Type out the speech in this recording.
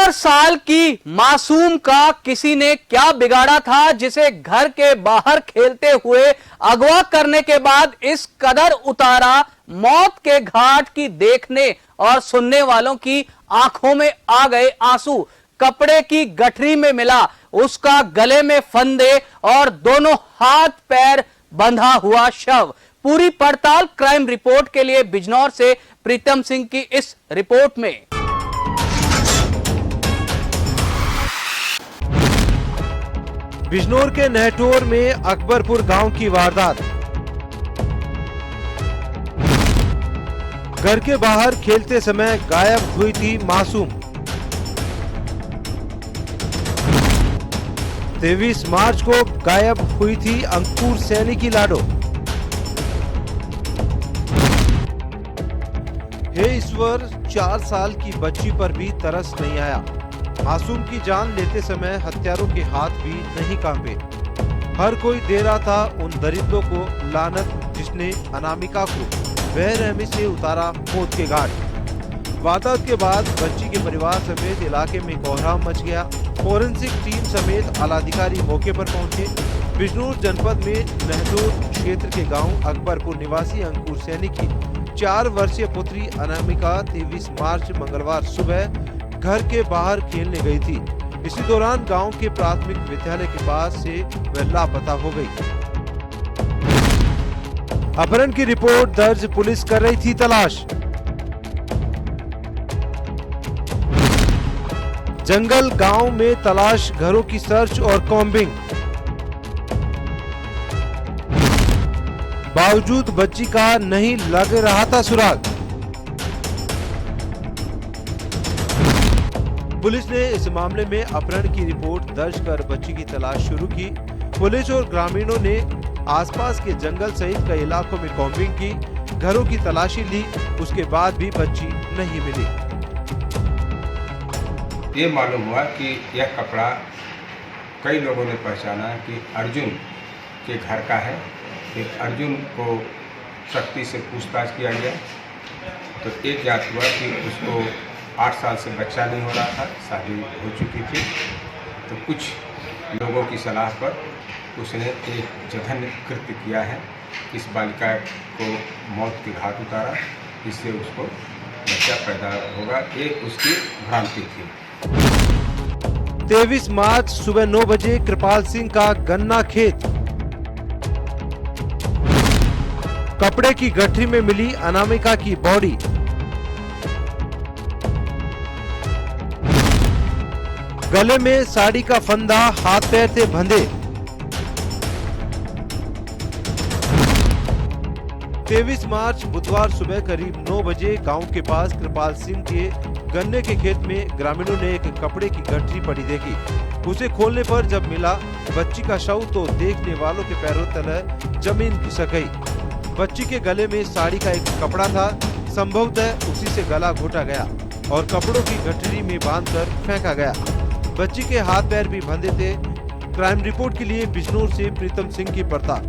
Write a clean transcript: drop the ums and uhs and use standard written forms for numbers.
4 साल की मासूम का किसी ने क्या बिगाड़ा था जिसे घर के बाहर खेलते हुए अगवा करने के बाद इस कदर उतारा, मौत के घाट की देखने और सुनने वालों की आंखों में आ गए आंसू। कपड़े की गठरी में मिला उसका गले में फंदे और दोनों हाथ पैर बंधा हुआ शव। पूरी पड़ताल क्राइम रिपोर्ट के लिए बिजनौर से प्रीतम सिंह की इस रिपोर्ट में। बिजनौर के नहटोर में अकबरपुर गांव की वारदात। घर के बाहर खेलते समय गायब हुई थी मासूम। 23 मार्च को गायब हुई थी अंकुर सैनी की लाडो। हे ईश्वर, 4 साल की बच्ची पर भी तरस नहीं आया। मासूम की जान लेते समय हत्यारों के हाथ भी नहीं कांपे। हर कोई दे रहा था उन दरिंदों को लानत जिसने अनामिका को बेरहमी से उतारा मौत के घाट। वारदात के बाद बच्ची के परिवार समेत इलाके में कोहराम मच गया। फोरेंसिक टीम समेत आलाधिकारी मौके पर पहुंचे। बिजनौर जनपद में नहटोर क्षेत्र के गांव अकबरपुर निवासी अंकुर सैनी की 4 वर्षीय पुत्री अनामिका 23 मार्च मंगलवार सुबह घर के बाहर खेलने गई थी। इसी दौरान गांव के प्राथमिक विद्यालय के पास से वह लापता हो गई। अपहरण की रिपोर्ट दर्ज, पुलिस कर रही थी तलाश। जंगल गांव में तलाश, घरों की सर्च और कॉम्बिंग। बावजूद बच्ची का नहीं लग रहा था सुराग। पुलिस ने इस मामले में अपहरण की रिपोर्ट दर्ज कर बच्ची की तलाश शुरू की। पुलिस और ग्रामीणों ने आसपास के जंगल सहित कई इलाकों में कॉम्बिंग की, घरों की तलाशी ली। उसके बाद भी बच्ची नहीं मिली। ये मालूम हुआ कि यह कपड़ा कई लोगों ने पहचाना कि अर्जुन के घर का है। फिर अर्जुन को सख्ती से पूछताछ किया गया तो एक ज्ञात हुआ कि उसको 8 साल से बच्चा नहीं हो रहा था, शादी हो चुकी थी। तो कुछ लोगों की सलाह पर उसने एक जघन्य कृत्य किया है। इस बालिका को मौत के घाट उतारा, इससे उसको बच्चा पैदा होगा, एक उसकी भ्रांति थी। 23 मार्च सुबह 9 बजे कृपाल सिंह का गन्ना खेत। कपड़े की गठरी में मिली अनामिका की बॉडी। गले में साड़ी का फंदा, हाथ पैर थे बंधे। 23 मार्च बुधवार सुबह करीब 9 बजे गांव के पास कृपाल सिंह के गन्ने के खेत में ग्रामीणों ने एक कपड़े की गठरी पड़ी देखी। उसे खोलने पर जब मिला बच्ची का शव तो देखने वालों के पैरों तले जमीन खिसक गई। बच्ची के गले में साड़ी का एक कपड़ा था, संभवतः उसी से गला घोटा गया और कपड़ों की गठरी में बांधकर फेंका गया। बच्ची के हाथ पैर भी बंधे थे। क्राइम रिपोर्ट के लिए बिजनौर से प्रीतम सिंह की पड़ताल।